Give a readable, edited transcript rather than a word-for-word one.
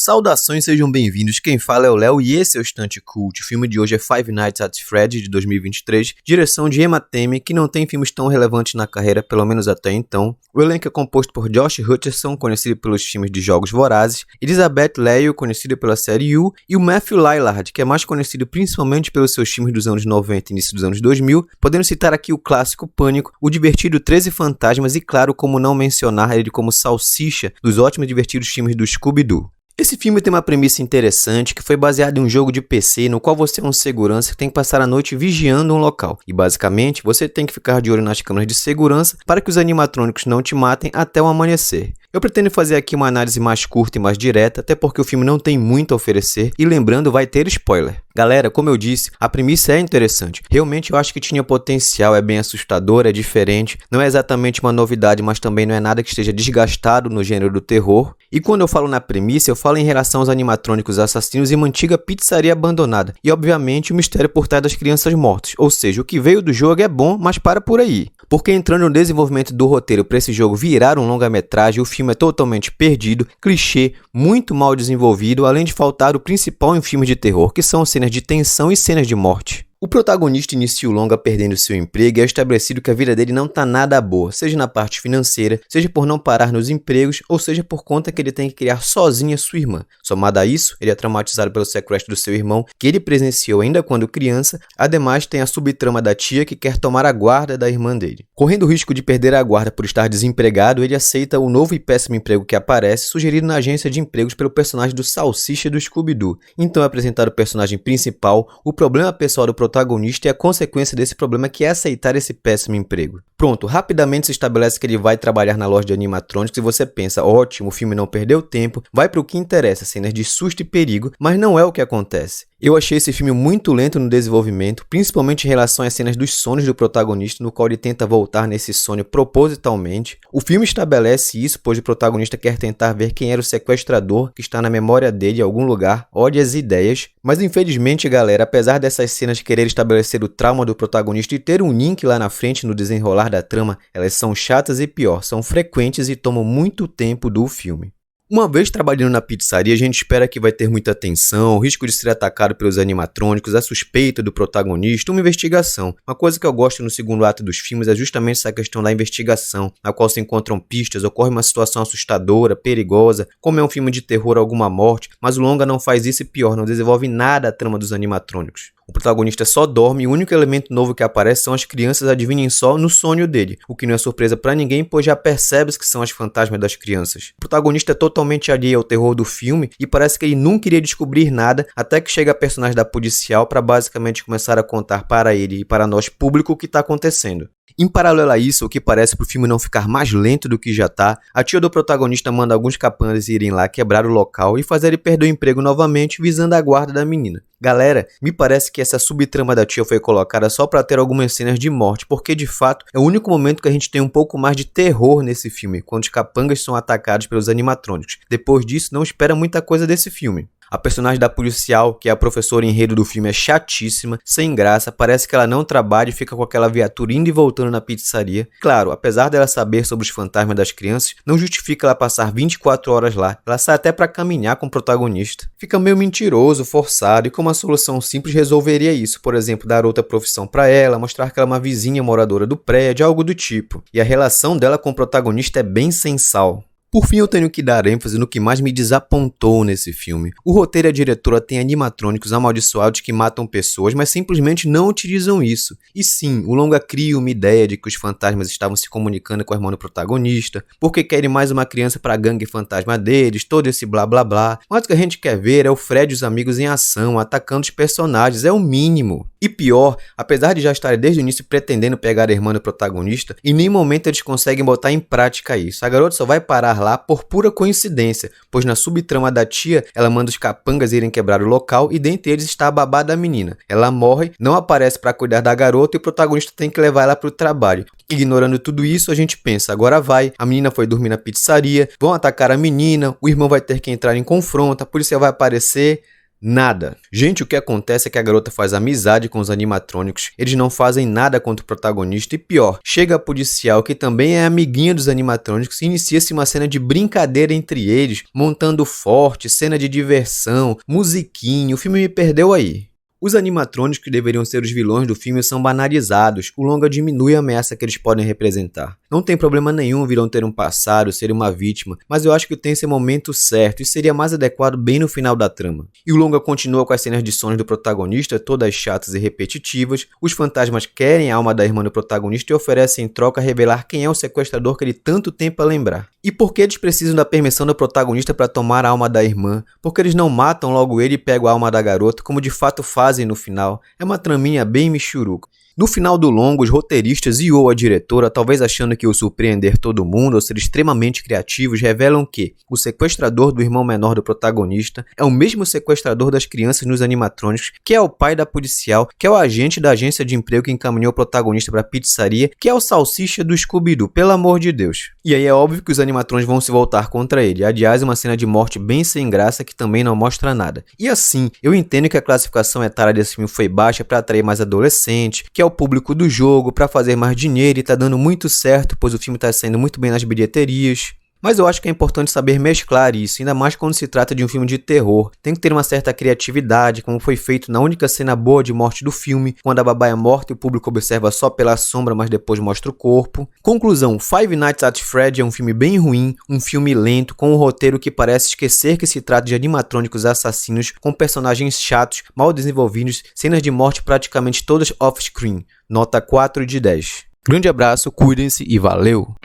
Saudações, sejam bem-vindos. Quem fala é o Léo e esse é o Estante Cult. O filme de hoje é Five Nights at Freddy's de 2023, direção de Emma Tammi, que não tem filmes tão relevantes na carreira, pelo menos até então. O elenco é composto por Josh Hutcherson, conhecido pelos filmes de Jogos Vorazes, Elizabeth Leio, conhecida pela série You, e o Matthew Lillard, que é mais conhecido principalmente pelos seus filmes dos anos 90 e início dos anos 2000, podendo citar aqui o clássico Pânico, o divertido 13 Fantasmas e, claro, como não mencionar ele como Salsicha dos ótimos e divertidos filmes do Scooby-Doo. Esse filme tem uma premissa interessante que foi baseado em um jogo de PC no qual você é um segurança que tem que passar a noite vigiando um local. E basicamente, você tem que ficar de olho nas câmeras de segurança para que os animatrônicos não te matem até o amanhecer. Eu pretendo fazer aqui uma análise mais curta e mais direta, até porque o filme não tem muito a oferecer e lembrando, vai ter spoiler. Galera, como eu disse, a premissa é interessante. Realmente eu acho que tinha potencial, é bem assustador, é diferente. Não é exatamente uma novidade, mas também não é nada que esteja desgastado no gênero do terror. E quando eu falo na premissa, eu falo em relação aos animatrônicos assassinos e uma antiga pizzaria abandonada. E obviamente o mistério por trás das crianças mortas. Ou seja, o que veio do jogo é bom, mas para por aí. Porque entrando no desenvolvimento do roteiro para esse jogo virar um longa-metragem, o filme é totalmente perdido, clichê, muito mal desenvolvido, além de faltar o principal em filmes de terror, que são cenas de tensão e cenas de morte. O protagonista inicia o longa perdendo seu emprego e é estabelecido que a vida dele não tá nada boa, seja na parte financeira, seja por não parar nos empregos, ou seja por conta que ele tem que criar sozinha sua irmã. Somado a isso, ele é traumatizado pelo sequestro do seu irmão, que ele presenciou ainda quando criança, ademais tem a subtrama da tia que quer tomar a guarda da irmã dele. Correndo o risco de perder a guarda por estar desempregado, ele aceita o novo e péssimo emprego que aparece, sugerido na agência de empregos pelo personagem do Salsicha do Scooby-Doo. Então é apresentado o personagem principal, o problema pessoal do protagonista e a consequência desse problema que é aceitar esse péssimo emprego. Pronto, rapidamente se estabelece que ele vai trabalhar na loja de animatrônicos e você pensa, ótimo, o filme não perdeu tempo, vai para o que interessa, cenas de susto e perigo, mas não é o que acontece. Eu achei esse filme muito lento no desenvolvimento, principalmente em relação às cenas dos sonhos do protagonista, no qual ele tenta voltar nesse sonho propositalmente. O filme estabelece isso, pois o protagonista quer tentar ver quem era o sequestrador que está na memória dele em algum lugar, olha as ideias. Mas infelizmente, galera, apesar dessas cenas querer estabelecer o trauma do protagonista e ter um link lá na frente no desenrolar da trama, elas são chatas e pior, são frequentes e tomam muito tempo do filme. Uma vez trabalhando na pizzaria, a gente espera que vai ter muita tensão, o risco de ser atacado pelos animatrônicos, a suspeita do protagonista, uma investigação. Uma coisa que eu gosto no segundo ato dos filmes é justamente essa questão da investigação, na qual se encontram pistas, ocorre uma situação assustadora, perigosa, como é um filme de terror, alguma morte, mas o longa não faz isso e pior, não desenvolve nada a trama dos animatrônicos. O protagonista só dorme e o único elemento novo que aparece são as crianças, adivinhem só, no sonho dele, o que não é surpresa pra ninguém, pois já percebe-se que são as fantasmas das crianças. O protagonista é totalmente alheio ao terror do filme e parece que ele nunca iria descobrir nada até que chega a personagem da policial para basicamente começar a contar para ele e para nós público o que está acontecendo. Em paralelo a isso, o que parece para o filme não ficar mais lento do que já tá, a tia do protagonista manda alguns capangas irem lá quebrar o local e fazer ele perder o emprego novamente, visando a guarda da menina. Galera, me parece que essa subtrama da tia foi colocada só para ter algumas cenas de morte, porque de fato é o único momento que a gente tem um pouco mais de terror nesse filme, quando os capangas são atacados pelos animatrônicos. Depois disso, não espera muita coisa desse filme. A personagem da policial, que é a professora enredo do filme, é chatíssima, sem graça, parece que ela não trabalha e fica com aquela viatura indo e voltando na pizzaria. Claro, apesar dela saber sobre os fantasmas das crianças, não justifica ela passar 24 horas lá, ela sai até pra caminhar com o protagonista. Fica meio mentiroso, forçado e com uma solução simples resolveria isso, por exemplo, dar outra profissão pra ela, mostrar que ela é uma vizinha moradora do prédio, algo do tipo. E a relação dela com o protagonista é bem sem sal. Por fim, eu tenho que dar ênfase no que mais me desapontou nesse filme. O roteiro e a diretora têm animatrônicos amaldiçoados que matam pessoas, mas simplesmente não utilizam isso. E sim, o longa cria uma ideia de que os fantasmas estavam se comunicando com a irmã do protagonista, porque querem mais uma criança para a gangue fantasma deles, todo esse blá blá blá. Mas o que a gente quer ver é o Fred e os amigos em ação, atacando os personagens, é o mínimo. E pior, apesar de já estarem desde o início pretendendo pegar a irmã do protagonista, em nenhum momento eles conseguem botar em prática isso. A garota só vai parar lá por pura coincidência, pois na subtrama da tia, ela manda os capangas irem quebrar o local e dentre eles está a babá da menina. Ela morre, não aparece para cuidar da garota e o protagonista tem que levar ela para o trabalho. Ignorando tudo isso, a gente pensa, agora vai, a menina foi dormir na pizzaria, vão atacar a menina, o irmão vai ter que entrar em confronto, a polícia vai aparecer. Nada. Gente, o que acontece é que a garota faz amizade com os animatrônicos, eles não fazem nada contra o protagonista e pior, chega a policial que também é amiguinha dos animatrônicos e inicia-se uma cena de brincadeira entre eles, montando forte, cena de diversão, musiquinha, o filme me perdeu aí. Os animatrônicos que deveriam ser os vilões do filme são banalizados, o longa diminui a ameaça que eles podem representar. Não tem problema nenhum o vilão ter um passado, ser uma vítima, mas eu acho que tem seu momento certo e seria mais adequado bem no final da trama. E o longa continua com as cenas de sonhos do protagonista, todas chatas e repetitivas, os fantasmas querem a alma da irmã do protagonista e oferecem em troca revelar quem é o sequestrador que ele tanto tem para lembrar. E por que eles precisam da permissão do protagonista para tomar a alma da irmã? Porque eles não matam logo ele e pegam a alma da garota, como de fato fazem no final. É uma traminha bem michuruca. No final do longo, os roteiristas e ou a diretora, talvez achando que ia surpreender todo mundo ou ser extremamente criativos, revelam que o sequestrador do irmão menor do protagonista é o mesmo sequestrador das crianças nos animatrônicos, que é o pai da policial, que é o agente da agência de emprego que encaminhou o protagonista para a pizzaria, que é o salsicha do Scooby-Doo, pelo amor de Deus. E aí é óbvio que os animatrônicos vão se voltar contra ele. Aliás, uma cena de morte bem sem graça que também não mostra nada. E assim, eu entendo que a classificação etária desse filme foi baixa para atrair mais adolescente, que é o público do jogo, para fazer mais dinheiro e tá dando muito certo, pois o filme tá saindo muito bem nas bilheterias. Mas eu acho que é importante saber mesclar isso, ainda mais quando se trata de um filme de terror. Tem que ter uma certa criatividade, como foi feito na única cena boa de morte do filme, quando a babá é morta e o público observa só pela sombra, mas depois mostra o corpo. Conclusão, Five Nights at Freddy é um filme bem ruim, um filme lento, com um roteiro que parece esquecer que se trata de animatrônicos assassinos, com personagens chatos, mal desenvolvidos, cenas de morte praticamente todas off-screen. Nota 4 de 10. Grande abraço, cuidem-se e valeu!